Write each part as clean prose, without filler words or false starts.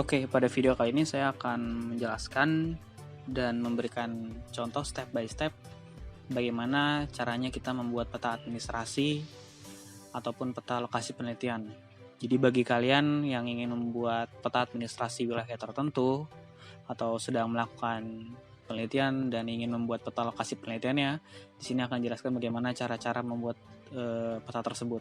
Oke, pada video kali ini saya akan menjelaskan dan memberikan contoh step by step bagaimana caranya kita membuat peta administrasi ataupun peta lokasi penelitian. Jadi bagi kalian yang ingin membuat peta administrasi wilayah tertentu atau sedang melakukan penelitian dan ingin membuat peta lokasi penelitiannya, di sini akan dijelaskan bagaimana cara-cara membuat peta tersebut.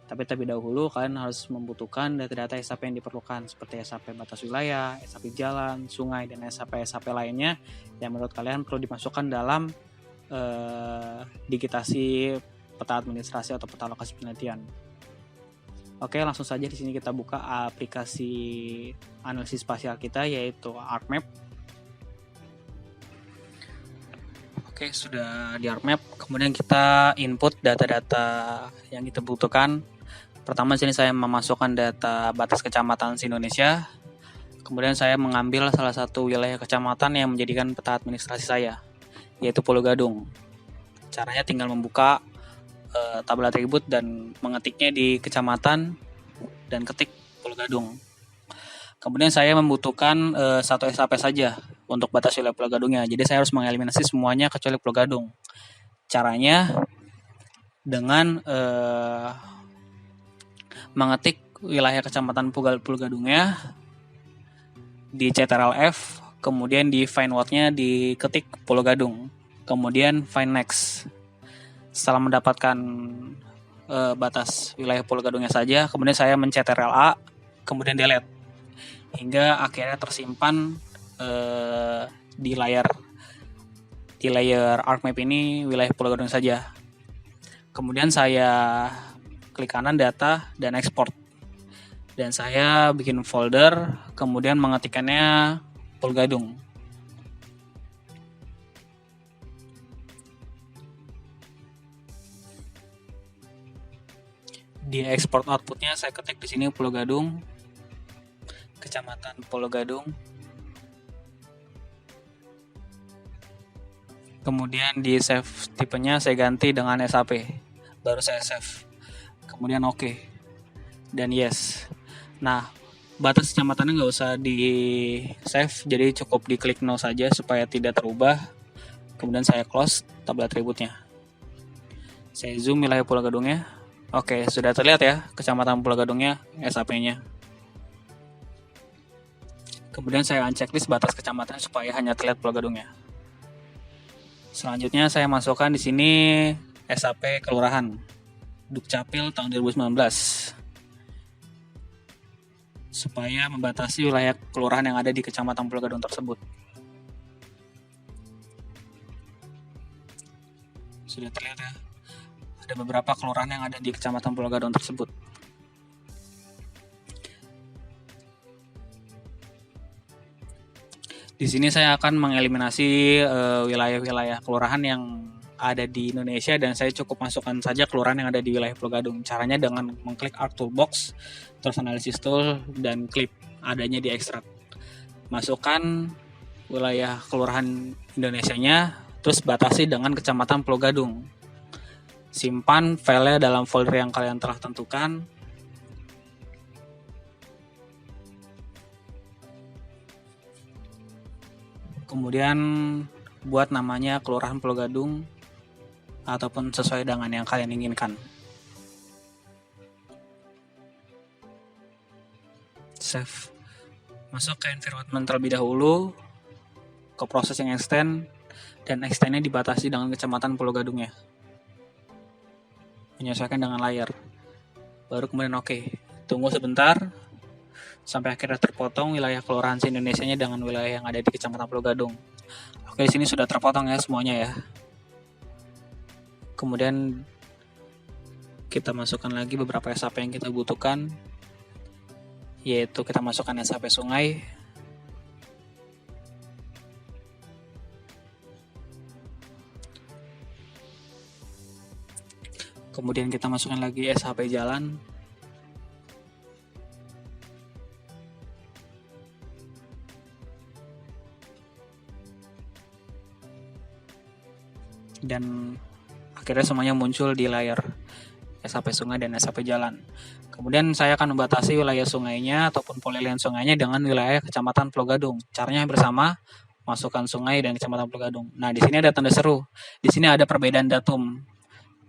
Tapi terlebih dahulu kalian harus membutuhkan data-data SAP yang diperlukan seperti SAP batas wilayah, SAP jalan, sungai, dan SAP lainnya yang menurut kalian perlu dimasukkan dalam digitasi peta administrasi atau peta lokasi penelitian. Oke, langsung saja di sini kita buka aplikasi analisis spasial kita yaitu ArcMap. Oke, sudah di ArcMap. Kemudian kita input data-data yang kita butuhkan. Pertama sini saya memasukkan data batas kecamatan se-Indonesia. Kemudian saya mengambil salah satu wilayah kecamatan yang menjadikan peta administrasi saya, yaitu Pulau Gadung. Caranya tinggal membuka tabel atribut dan mengetiknya di kecamatan dan ketik Pulau Gadung. Kemudian saya membutuhkan satu SAP saja untuk batas wilayah Pulau Gadungnya. Jadi saya harus mengeliminasi semuanya kecuali Pulau Gadung. Caranya dengan mengetik wilayah kecamatan Pulau Gadungnya di Ctrl+F, kemudian di find word-nya diketik Pulau Gadung, kemudian find next. Setelah mendapatkan batas wilayah Pulau Gadungnya saja, kemudian saya men-Ctrl+A, kemudian delete, hingga akhirnya tersimpan di layar ArcMap ini wilayah Pulau Gadung saja. Kemudian saya klik kanan data dan export, dan saya bikin folder, kemudian mengetikkannya Pulau Gadung. Di export outputnya saya ketik di sini Pulau Gadung, kecamatan Pulau Gadung. Kemudian di save tipenya saya ganti dengan SAP, baru saya save. Kemudian oke, dan yes. Nah, batas kecamatannya nggak usah di save, jadi cukup diklik no saja supaya tidak terubah. Kemudian saya close tabel atributnya. Saya zoom wilayah Pulau Gadungnya. Oke, sudah terlihat ya kecamatan Pulau Gadungnya, SAP-nya. Kemudian saya unchecklist batas kecamatan supaya hanya terlihat Pulau Gadungnya. Selanjutnya saya masukkan di sini SAP kelurahan Dukcapil tahun 2019 supaya membatasi wilayah kelurahan yang ada di kecamatan Pulau Gadung tersebut. Sudah terlihat ya, ada beberapa kelurahan yang ada di kecamatan Pulau Gadung tersebut. Di sini saya akan mengeliminasi wilayah-wilayah kelurahan yang ada di Indonesia, dan saya cukup masukkan saja kelurahan yang ada di wilayah Pulau Gadung. Caranya dengan mengklik Arc Toolbox, terus Analysis Tool, dan klik adanya di ekstrak. Masukkan wilayah kelurahan Indonesianya, terus batasi dengan kecamatan Pulau Gadung. Simpan filenya dalam folder yang kalian telah tentukan. Kemudian buat namanya Kelurahan Pulau Gadung ataupun sesuai dengan yang kalian inginkan. Save. Masuk ke environment terlebih dahulu, ke processing extend, dan extendnya dibatasi dengan kecamatan Pulau Gadungnya. Menyesuaikan dengan layar. Baru kemudian oke. Tunggu sebentar sampai akhirnya terpotong wilayah kelurahan se-Indonesianya dengan wilayah yang ada di kecamatan Pulau Gadung. Oke, di sini sudah terpotong ya semuanya ya. Kemudian kita masukkan lagi beberapa SAP yang kita butuhkan, yaitu kita masukkan SAP sungai, kemudian kita masukkan lagi SAP jalan, dan akhirnya semuanya muncul di layar. SAP sungai dan SAP jalan. Kemudian saya akan membatasi wilayah sungainya ataupun polilen sungainya dengan wilayah Kecamatan Pulau Gadung. Caranya bersama, masukkan sungai dan Kecamatan Pulau Gadung. Nah, di sini ada tanda seru. Di sini ada perbedaan datum.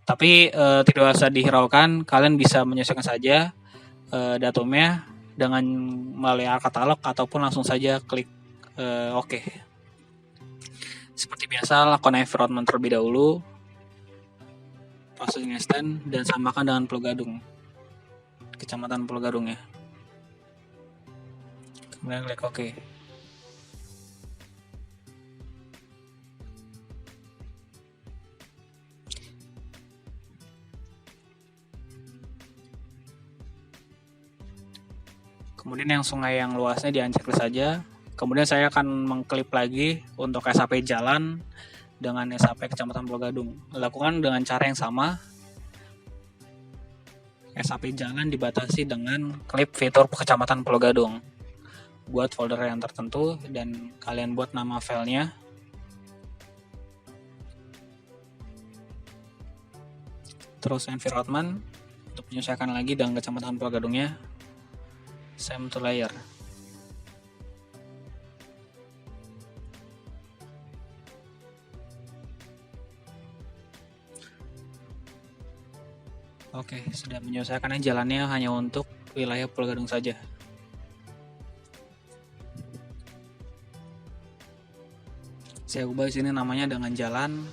Tapi tidak usah dihiraukan, kalian bisa menyesuaikan saja datumnya dengan melalui katalog ataupun langsung saja klik OK. Seperti biasa, lakukan environment terlebih dahulu, processing extend, dan samakan dengan Pulau Gadung, Kecamatan Pulau Gadung ya. Kemudian klik OK. Kemudian yang sungai yang luasnya di-unchecklist saja. Kemudian saya akan mengklip lagi untuk SAP jalan dengan SAP Kecamatan Pulau Gadung. Lakukan dengan cara yang sama. SAP jalan dibatasi dengan klip fitur Kecamatan Pulau Gadung. Buat folder yang tertentu dan kalian buat nama filenya. Terus environment untuk menyesuaikan lagi dengan Kecamatan Pulau Gadungnya. Same to layer. Oke, sudah menyesuaikan jalannya hanya untuk wilayah Pulau Gadung saja. Saya ubah di sini namanya dengan jalan,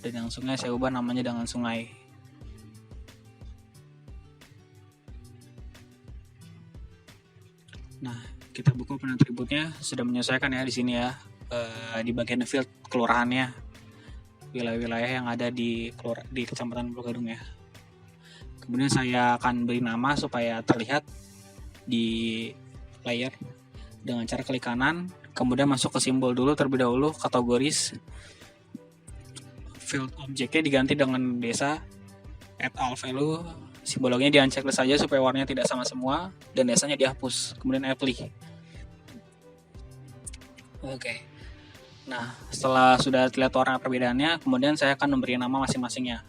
dan yang sungai saya ubah namanya dengan sungai. Nah, kita buka open atributnya, sudah menyesuaikan ya di sini ya, di bagian field kelurahannya, wilayah-wilayah yang ada di Kecamatan Pulau Gadung ya. Kemudian saya akan beri nama supaya terlihat di layer dengan cara klik kanan, kemudian masuk ke simbol dulu terlebih dahulu, kategoris. Field objeknya diganti dengan desa, add all value, simbolnya di-unchecklist saja supaya warnanya tidak sama semua, dan desanya dihapus. Kemudian apply. Oke. Nah, setelah sudah terlihat warna perbedaannya, kemudian saya akan memberi nama masing-masingnya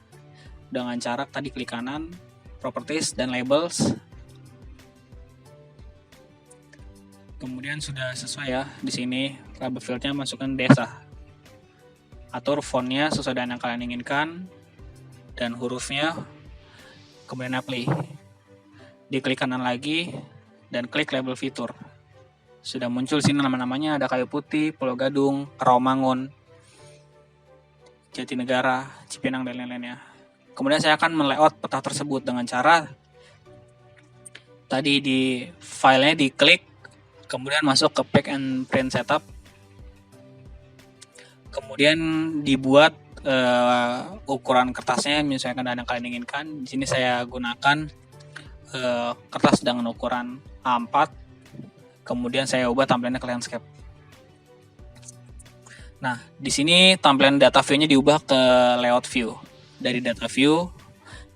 dengan cara tadi klik kanan, properties dan labels. Kemudian sudah sesuai ya di sini, label fieldnya masukkan desa. Atur fontnya sesuai dengan yang kalian inginkan dan hurufnya. Kemudian apply. Diklik kanan lagi dan klik label fitur. Sudah muncul sini nama-namanya, ada Kayu Putih, Pulau Gadung, Rawamangun, Jatinegara, Cipinang dan lain-lainnya. Kemudian saya akan men-layout peta tersebut dengan cara tadi di filenya diklik, kemudian masuk ke pack and print setup, kemudian dibuat ukuran kertasnya menyesuaikan dengan yang kalian inginkan. Di sini saya gunakan kertas dengan ukuran A4, kemudian saya ubah tampilannya ke landscape. Nah, di sini tampilan data view-nya diubah ke layout view. Dari data view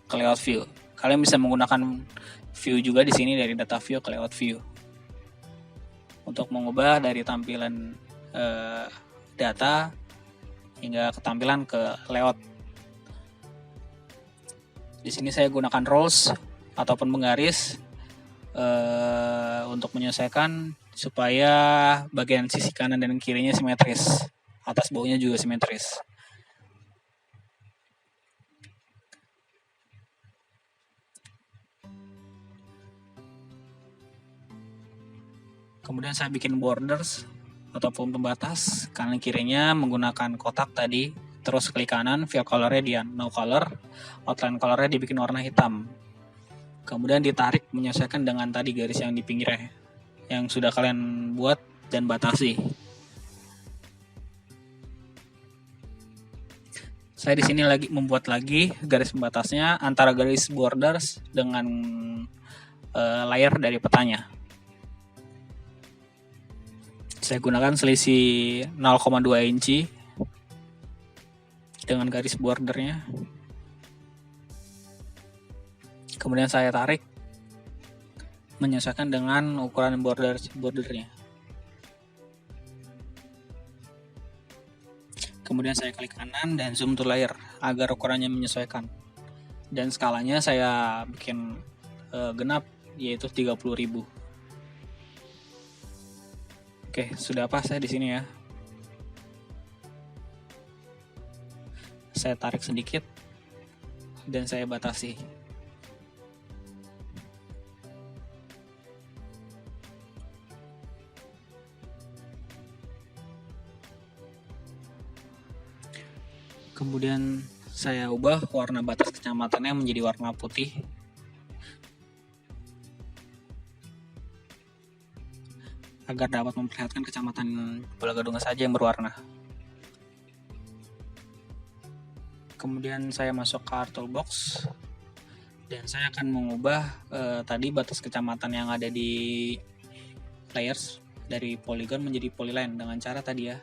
ke layout view. Kalian bisa menggunakan view juga di sini dari data view ke layout view. Untuk mengubah dari tampilan data hingga ketampilan ke layout. Di sini saya gunakan rows ataupun penggaris untuk menyesuaikan supaya bagian sisi kanan dan kirinya simetris, atas bawahnya juga simetris. Kemudian saya bikin borders ataupun pembatas kanan kirinya menggunakan kotak tadi. Terus klik kanan, fill color-nya di no color, outline color-nya dibikin warna hitam. Kemudian ditarik menyesuaikan dengan tadi garis yang di pinggirnya yang sudah kalian buat dan batasi. Saya di sini lagi membuat lagi garis pembatasnya antara garis borders dengan layer dari petanya. Saya gunakan selisih 0,2 inci dengan garis bordernya. Kemudian saya tarik menyesuaikan dengan ukuran bordernya. Kemudian saya klik kanan dan zoom to layer agar ukurannya menyesuaikan. dan skalanya saya bikin genap, yaitu 30.000. Oke, sudah pas saya di sini ya. Saya tarik sedikit dan saya batasi. Kemudian saya ubah warna batas kecamatannya menjadi warna putih. Agar dapat memperlihatkan kecamatan Pulogadung saja yang berwarna. Kemudian saya masuk ke art toolbox dan saya akan mengubah tadi batas kecamatan yang ada di layers dari polygon menjadi polyline dengan cara tadi ya,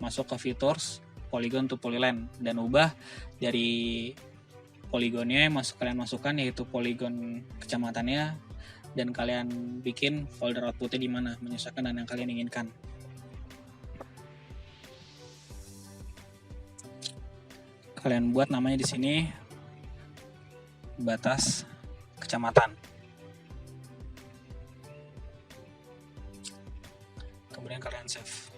masuk ke features, polygon to polyline, dan ubah dari polygonnya kalian masukkan yaitu polygon kecamatannya, dan kalian bikin folder outputnya di mana, menyesuaikan dengan yang kalian inginkan. Kalian buat namanya di sini batas kecamatan. Kemudian kalian save.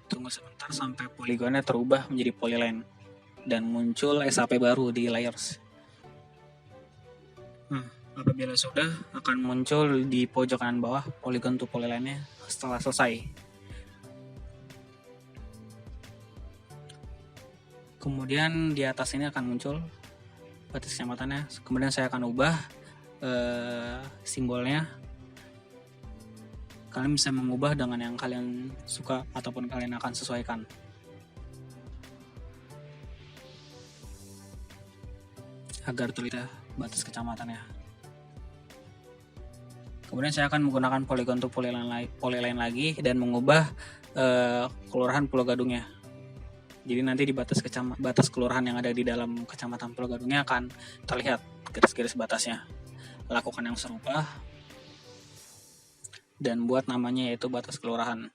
Tunggu sebentar sampai poligonnya terubah menjadi polyline dan muncul SAP baru di layers. Apabila sudah, akan muncul di pojok kanan bawah polygon to polyline-nya setelah selesai. Kemudian di atas ini akan muncul batas kecamatannya. Kemudian saya akan ubah simbolnya. Kalian bisa mengubah dengan yang kalian suka ataupun kalian akan sesuaikan. Agar terlihat batas kecamatannya. Kemudian saya akan menggunakan polygon to polyline lagi dan mengubah kelurahan Pulogadungnya. Jadi nanti di batas kelurahan yang ada di dalam kecamatan Pulogadungnya akan terlihat garis-garis batasnya. Lakukan yang serupa dan buat namanya yaitu batas kelurahan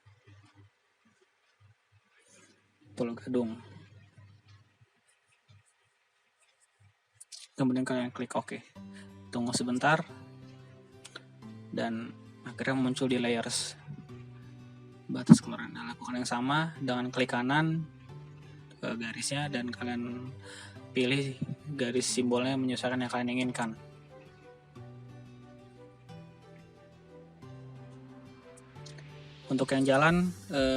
Pulogadung. Kemudian kalian klik OK. Tunggu sebentar dan akhirnya muncul di layers batas kelurahan. Nah, lakukan yang sama dengan klik kanan ke garisnya dan kalian pilih garis simbolnya menyesuaikan yang kalian inginkan. Untuk yang jalan,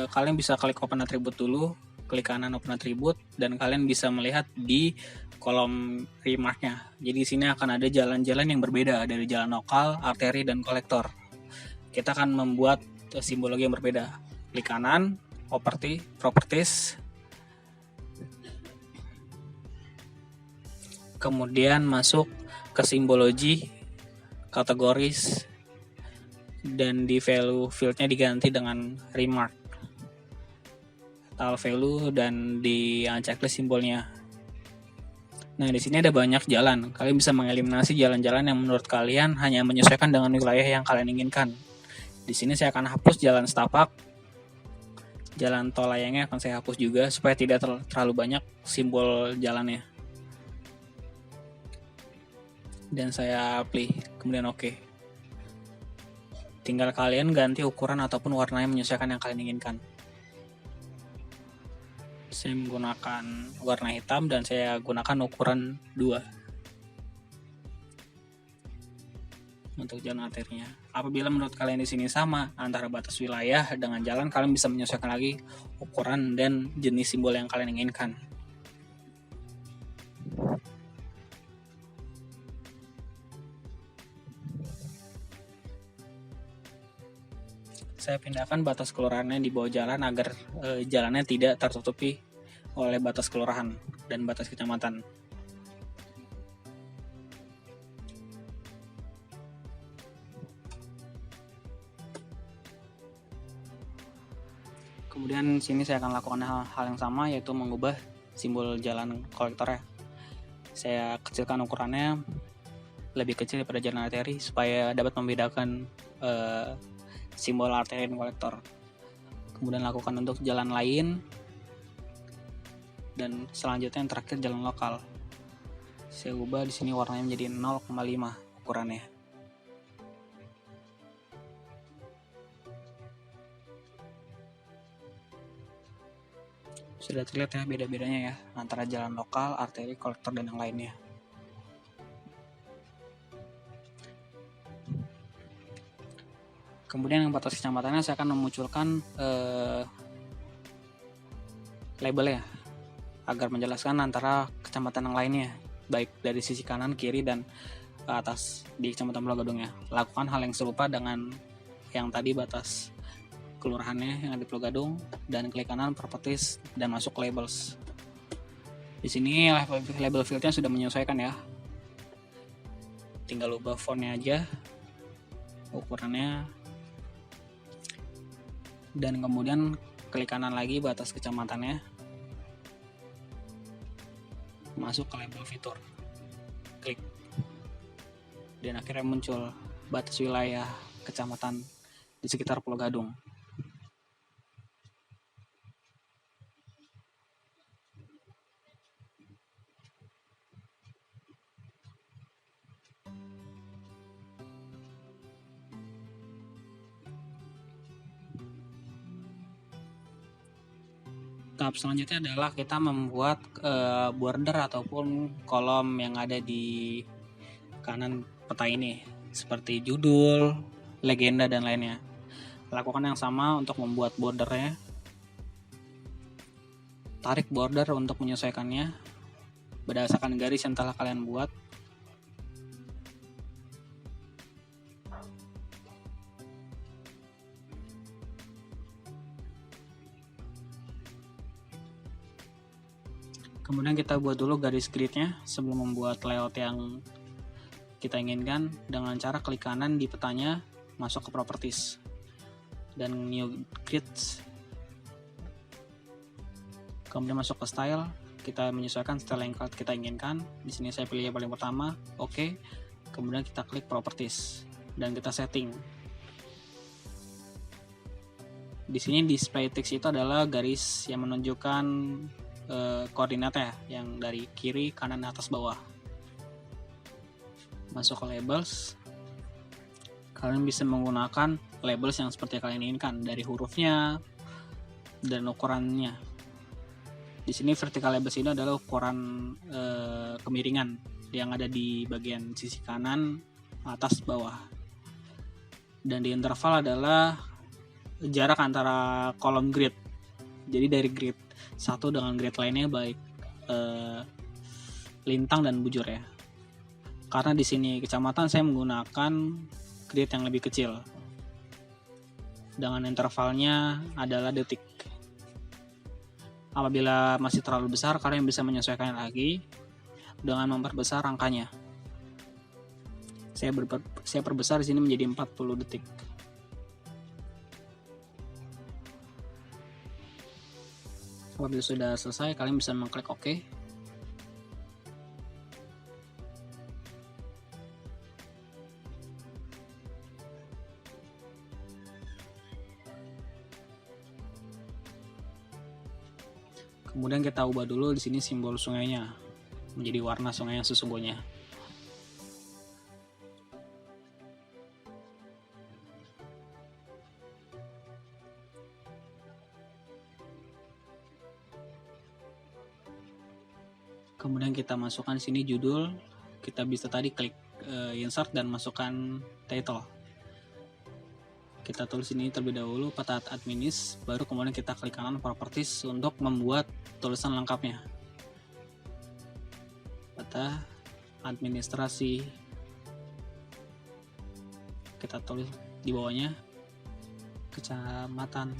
kalian bisa klik open attribute dulu, klik kanan open attribute, dan kalian bisa melihat di kolom remarknya. Jadi di sini akan ada jalan-jalan yang berbeda dari jalan lokal, arteri, dan kolektor. Kita akan membuat simbologi yang berbeda. Klik kanan, properties, kemudian masuk ke simbologi, kategoris, dan di value fieldnya diganti dengan remark, tile value, dan di checklist simbolnya. Nah, di sini ada banyak jalan. Kalian bisa mengeliminasi jalan-jalan yang menurut kalian hanya menyesuaikan dengan wilayah yang kalian inginkan. Di sini saya akan hapus jalan setapak, jalan tol layangnya akan saya hapus juga supaya tidak terlalu banyak simbol jalannya. Dan saya apply, kemudian OK. Tinggal kalian ganti ukuran ataupun warnanya menyesuaikan yang kalian inginkan. Saya menggunakan warna hitam dan saya gunakan ukuran 2 untuk jalan arterinya. Apabila menurut kalian di sini sama antara batas wilayah dengan jalan, kalian bisa menyesuaikan lagi ukuran dan jenis simbol yang kalian inginkan. Saya pindahkan batas kelurahannya di bawah jalan agar jalannya tidak tertutupi oleh batas kelurahan dan batas kecamatan. Kemudian sini saya akan lakukan hal yang sama, yaitu mengubah simbol jalan kolektornya. Saya kecilkan ukurannya lebih kecil daripada jalan arteri supaya dapat membedakan simbol arteri dan kolektor. Kemudian lakukan untuk jalan lain, dan selanjutnya yang terakhir jalan lokal. Saya ubah di sini warnanya menjadi 0,5 ukurannya. Sudah terlihat ya beda-bedanya ya antara jalan lokal, arteri, kolektor, dan yang lainnya. Kemudian yang batas kecamatannya saya akan memunculkan label ya, agar menjelaskan antara kecamatan yang lainnya, baik dari sisi kanan, kiri, dan atas di Kecamatan Pulau Gadung ya. Lakukan hal yang serupa dengan yang tadi batas kelurahannya yang ada di Pulau Gadung, dan klik kanan properties dan masuk ke labels. Di sini label fieldnya sudah menyesuaikan ya. Tinggal ubah fontnya aja, ukurannya, dan kemudian klik kanan lagi batas kecamatannya, masuk ke label fitur, klik, dan akhirnya muncul batas wilayah kecamatan di sekitar Pulau Gadung. Tahap selanjutnya adalah kita membuat border ataupun kolom yang ada di kanan peta ini, seperti judul, legenda, dan lainnya. Lakukan yang sama untuk membuat bordernya. Tarik border untuk menyesuaikannya berdasarkan garis yang telah kalian buat. Kemudian kita buat dulu garis gridnya sebelum membuat layout yang kita inginkan, dengan cara klik kanan di petanya, masuk ke properties, dan new grid. Kemudian masuk ke style, kita menyesuaikan style yang kita inginkan. Di sini saya pilih yang paling pertama, oke. Kemudian kita klik properties dan kita setting. Di sini display text itu adalah garis yang menunjukkan koordinatnya, yang dari kiri, kanan, atas, bawah. Masuk ke labels. Kalian bisa menggunakan labels yang seperti kalian inginkan, dari hurufnya dan ukurannya. Di sini vertical labels ini adalah ukuran kemiringan yang ada di bagian sisi kanan, atas, bawah. Dan di interval adalah jarak antara kolom grid. Jadi dari grid satu dengan grid lainnya, baik lintang dan bujur ya. Karena di sini kecamatan saya menggunakan grid yang lebih kecil, dengan intervalnya adalah detik. Apabila masih terlalu besar, kalian bisa menyesuaikan lagi dengan memperbesar angkanya. Saya perbesar di sini menjadi 40 detik. Apabila sudah selesai, kalian bisa mengklik OK. Kemudian kita ubah dulu di sini simbol sungainya menjadi warna sungai yang sesungguhnya. Kemudian kita masukkan sini judul. Kita bisa tadi klik insert dan masukkan title. Kita tulis ini terlebih dahulu peta adminis, baru kemudian kita klik kanan properties untuk membuat tulisan lengkapnya. Peta administrasi. Kita tulis di bawahnya Kecamatan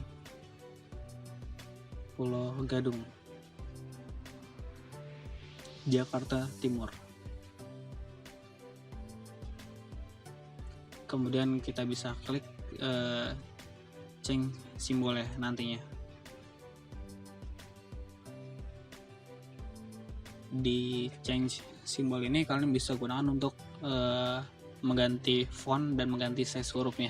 Pulau Gadung, Jakarta Timur. Kemudian kita bisa klik change simbol ya nantinya. di change simbol ini kalian bisa gunakan untuk mengganti font dan mengganti size hurufnya.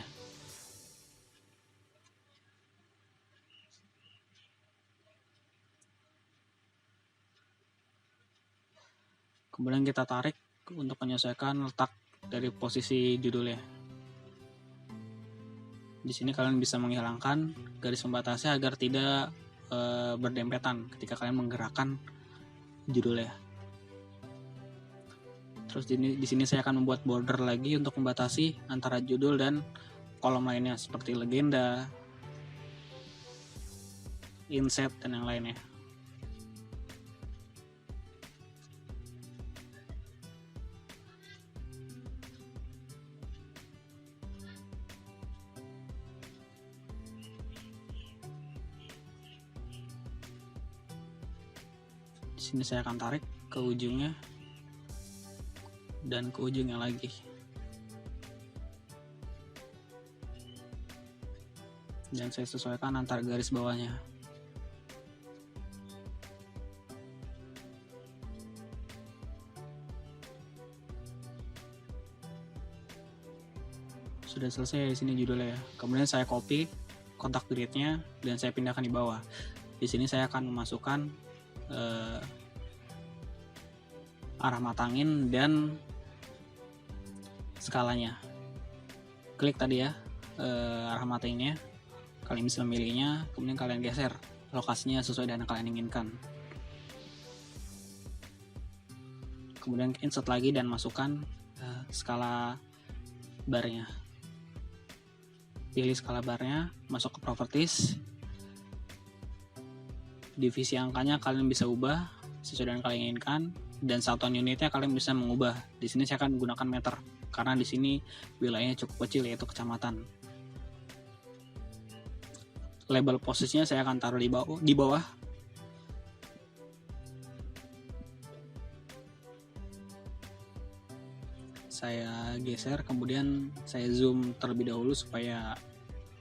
Kemudian kita tarik untuk menyesuaikan letak dari posisi judulnya. Di sini kalian bisa menghilangkan garis pembatasnya agar tidak berdempetan ketika kalian menggerakkan judulnya. Terus di sini saya akan membuat border lagi untuk membatasi antara judul dan kolom lainnya seperti legenda, inset, dan yang lainnya. Di sini saya akan tarik ke ujungnya dan ke ujungnya lagi. Dan saya sesuaikan antar garis bawahnya. Sudah selesai di sini judulnya ya. Kemudian saya copy kontak gridnya dan saya pindahkan di bawah. Di sini saya akan memasukkan arah mata angin dan skalanya. Klik tadi ya arah mata anginnya, kalian bisa memilihnya, kemudian kalian geser lokasinya sesuai dengan yang kalian inginkan. Kemudian insert lagi dan masukkan skala barnya. Pilih skala barnya, masuk ke properties. Divisi angkanya kalian bisa ubah sesuai dengan kalian inginkan, dan satuan unitnya kalian bisa mengubah. Di sini saya akan menggunakan meter karena di sini wilayahnya cukup kecil, yaitu kecamatan. Label posisinya saya akan taruh di bawah. Saya geser, kemudian saya zoom terlebih dahulu supaya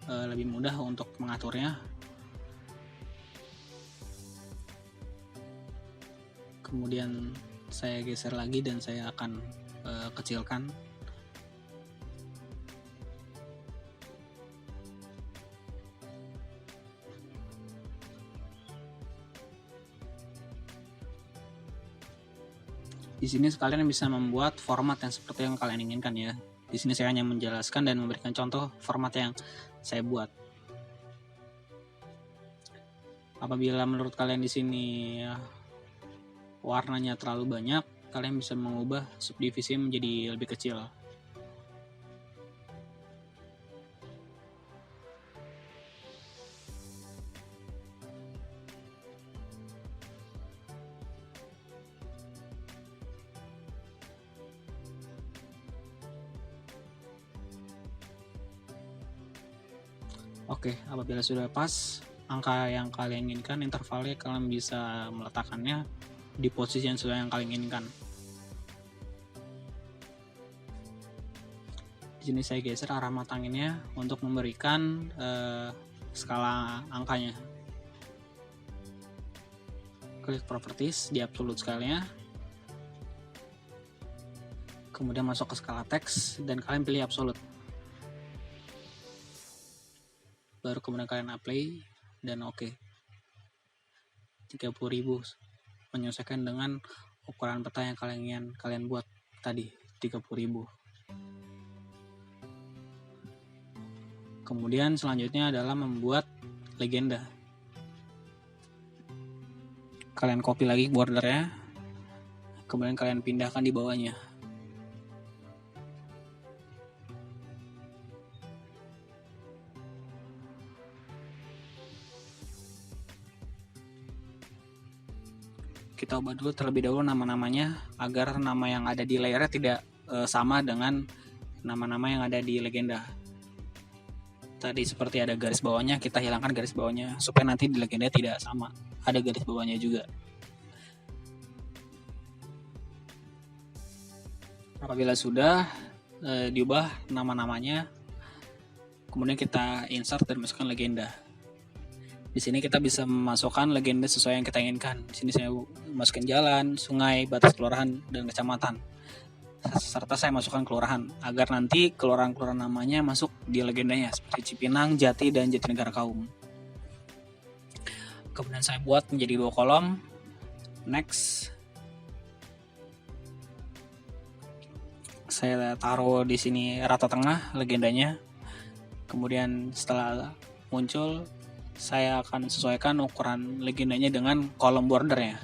lebih mudah untuk mengaturnya. Kemudian saya geser lagi dan saya akan kecilkan. Di sini kalian bisa membuat format yang seperti yang kalian inginkan ya. Di sini saya hanya menjelaskan dan memberikan contoh format yang saya buat. Apabila menurut kalian di sini warnanya terlalu banyak, kalian bisa mengubah subdivisi menjadi lebih kecil. Oke, apabila sudah pas angka yang kalian inginkan, intervalnya kalian bisa meletakkannya di posisi yang sesuai yang kalian inginkan. Di sini saya geser arah mata anginnya untuk memberikan skala angkanya. Klik properties di absolute scale-nya. Kemudian masuk ke skala teks dan kalian pilih absolute. Baru kemudian kalian apply dan oke. 30.000 menyesuaikan dengan ukuran peta yang kalian buat tadi, 30.000. Kemudian selanjutnya adalah membuat legenda. Kalian copy lagi bordernya, kemudian kalian pindahkan di bawahnya. Kita ubah dulu terlebih dahulu nama-namanya agar nama yang ada di layarnya tidak sama dengan nama-nama yang ada di legenda. Tadi seperti ada garis bawahnya, kita hilangkan garis bawahnya supaya nanti di legenda tidak sama, ada garis bawahnya juga. Apabila sudah diubah nama-namanya, kemudian kita insert dan masukkan legenda. Di sini kita bisa memasukkan legenda sesuai yang kita inginkan. Di sini saya masukkan jalan, sungai, batas kelurahan, dan kecamatan. Serta saya masukkan kelurahan, agar nanti kelurahan-kelurahan namanya masuk di legendanya, seperti Cipinang, Jati, dan Jatinegara Kaum. Kemudian saya buat menjadi 2 kolom. Next. Saya taruh di sini rata tengah legendanya. Kemudian setelah muncul, saya akan sesuaikan ukuran legendanya dengan kolom bordernya.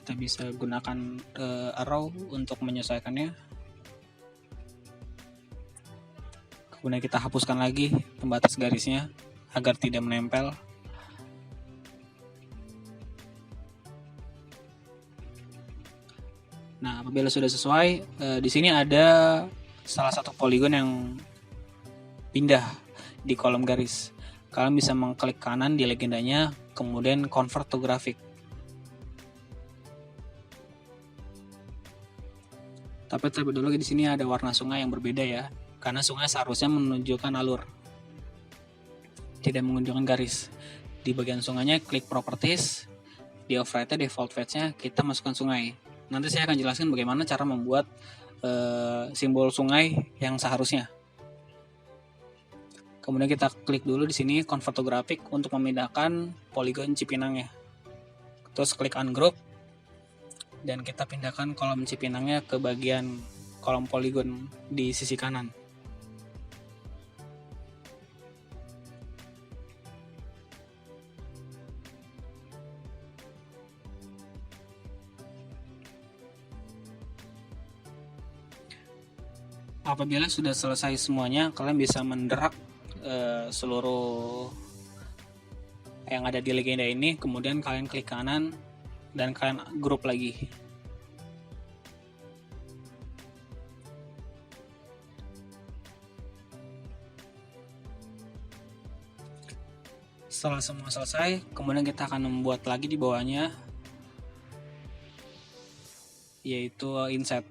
Kita bisa gunakan arrow untuk menyesuaikannya. Kemudian kita hapuskan lagi pembatas garisnya agar tidak menempel. Nah, apabila sudah sesuai, di sini ada salah satu poligon yang pindah di kolom garis. Kalian bisa mengklik kanan di legendanya, kemudian convert to graphic. Tapi terlebih dahulu di sini ada warna sungai yang berbeda ya, karena sungai seharusnya menunjukkan alur, tidak menunjukkan garis. Di bagian sungainya klik properties, di override default fetch-nya kita masukkan sungai. Nanti saya akan jelaskan bagaimana cara membuat simbol sungai yang seharusnya. Kemudian kita klik dulu di sini convert to graphic untuk memindahkan poligon Cipinangnya. Terus klik ungroup dan kita pindahkan kolom Cipinangnya ke bagian kolom poligon di sisi kanan. Apabila sudah selesai semuanya, kalian bisa mendrag seluruh yang ada di legenda ini, kemudian kalian klik kanan dan kalian grup lagi. Setelah semua selesai, kemudian kita akan membuat lagi di bawahnya, yaitu insert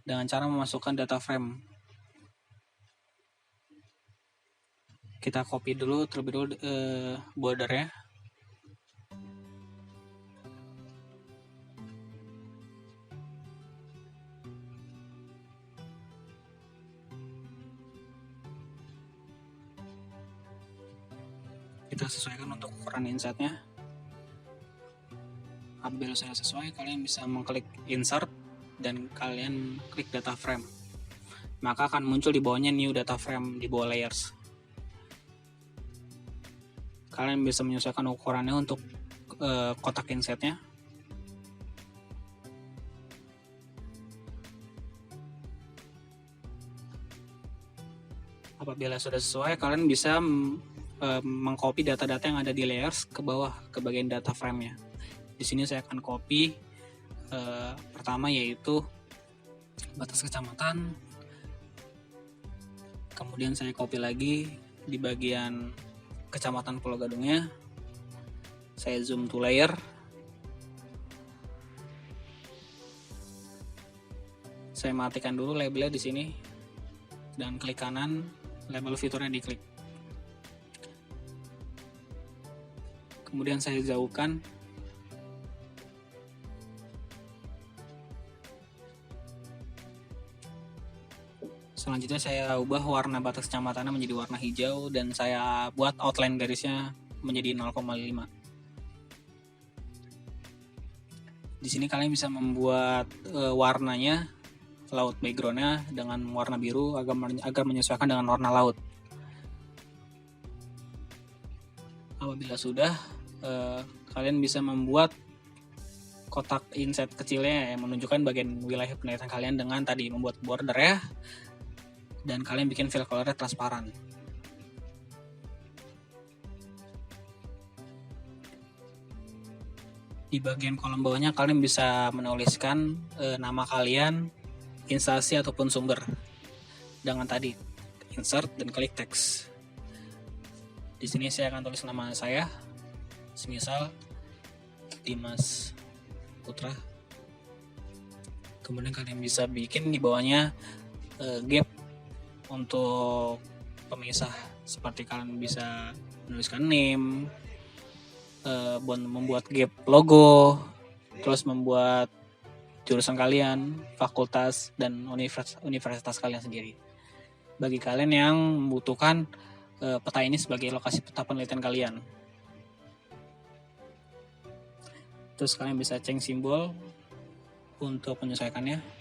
dengan cara memasukkan data frame. Kita copy dulu terlebih dahulu bordernya. Kita sesuaikan untuk ukuran insertnya. Apabila sudah sesuai, kalian bisa mengklik insert dan kalian klik data frame. Maka akan muncul di bawahnya new data frame di bawah layers. Kalian bisa menyesuaikan ukurannya untuk kotak insertnya. Apabila sudah sesuai, kalian bisa mengcopy data-data yang ada di layers ke bawah ke bagian data frame-nya. Di sini saya akan copy pertama yaitu batas kecamatan. Kemudian saya copy lagi di bagian kecamatan Pulau Gadungnya. Saya zoom to layer. Saya matikan dulu labelnya di sini dan klik kanan, label fiturnya diklik. Kemudian saya jauhkan. Selanjutnya saya ubah warna batas kecamatannya menjadi warna hijau dan saya buat outline garisnya menjadi 0,5. Di sini kalian bisa membuat warnanya, laut backgroundnya dengan warna biru agar menyesuaikan dengan warna laut. Apabila sudah, kalian bisa membuat kotak inset kecilnya yang menunjukkan bagian wilayah penelitian kalian dengan tadi membuat border ya. Dan kalian bikin fill colornya transparan. Di bagian kolom bawahnya kalian bisa menuliskan nama kalian, instansi ataupun sumber dengan tadi insert dan klik teks. Di sini saya akan tulis nama saya, semisal Dimas Putra. Kemudian kalian bisa bikin di bawahnya gap untuk pemisah, seperti kalian bisa menuliskan name, membuat gap logo, terus membuat jurusan kalian, fakultas, dan universitas kalian sendiri. Bagi kalian yang membutuhkan peta ini sebagai lokasi peta penelitian kalian. Terus kalian bisa change simbol untuk menyesuaikannya.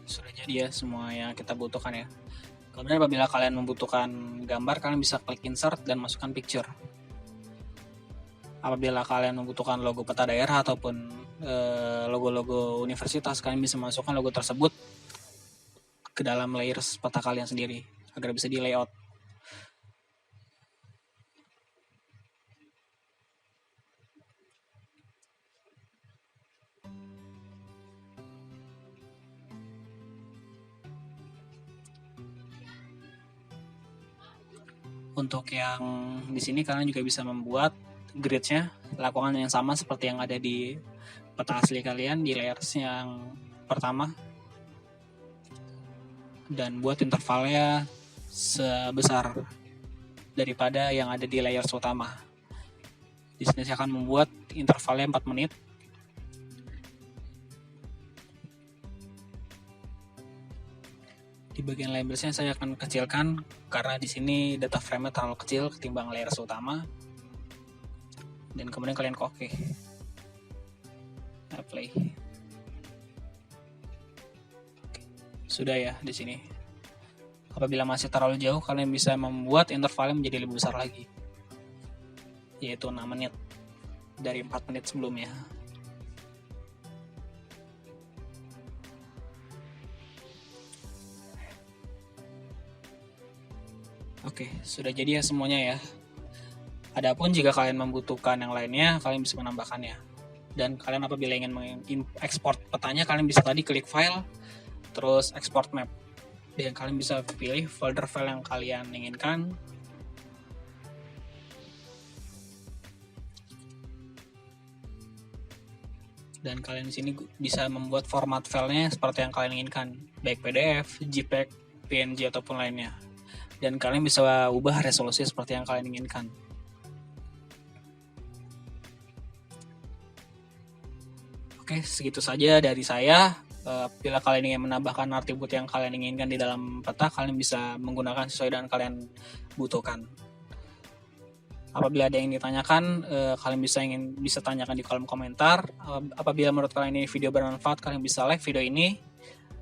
Sudah jadi ya semua yang kita butuhkan ya. Kemudian apabila kalian membutuhkan gambar, kalian bisa klik insert dan masukkan picture. Apabila kalian membutuhkan logo peta daerah ataupun logo-logo universitas, kalian bisa masukkan logo tersebut ke dalam layers peta kalian sendiri agar bisa di layout. Untuk yang di sini kalian juga bisa membuat grids-nya, lakukan yang sama seperti yang ada di peta asli kalian di layers yang pertama, dan buat intervalnya sebesar daripada yang ada di layers utama. Di sini saya akan membuat intervalnya 4 menit. Di bagian labelsnya saya akan kecilkan karena di sini data frame-nya terlalu kecil ketimbang layers utama. Dan kemudian kalian oke. Play. Sudah ya di sini. Apabila masih terlalu jauh, kalian bisa membuat intervalnya menjadi lebih besar lagi, yaitu 6 menit dari 4 menit sebelumnya. Oke, sudah jadi ya semuanya ya. Adapun jika kalian membutuhkan yang lainnya, kalian bisa menambahkannya. Dan kalian apabila ingin mengekspor petanya, kalian bisa tadi klik file, terus export map. Dan kalian bisa pilih folder file yang kalian inginkan. Dan kalian di sini bisa membuat format filenya seperti yang kalian inginkan, baik PDF, JPEG, PNG ataupun lainnya. Dan kalian bisa ubah resolusi seperti yang kalian inginkan. Oke, segitu saja dari saya. Bila kalian ingin menambahkan atribut yang kalian inginkan di dalam peta, kalian bisa menggunakan sesuai dengan kalian butuhkan. Apabila ada yang ditanyakan, kalian bisa tanyakan di kolom komentar. Apabila menurut kalian ini video bermanfaat, kalian bisa like video ini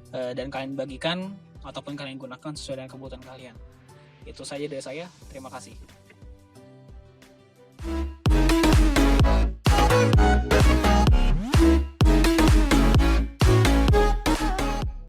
dan kalian bagikan ataupun kalian gunakan sesuai dengan kebutuhan kalian. Itu saja dari saya. Terima kasih.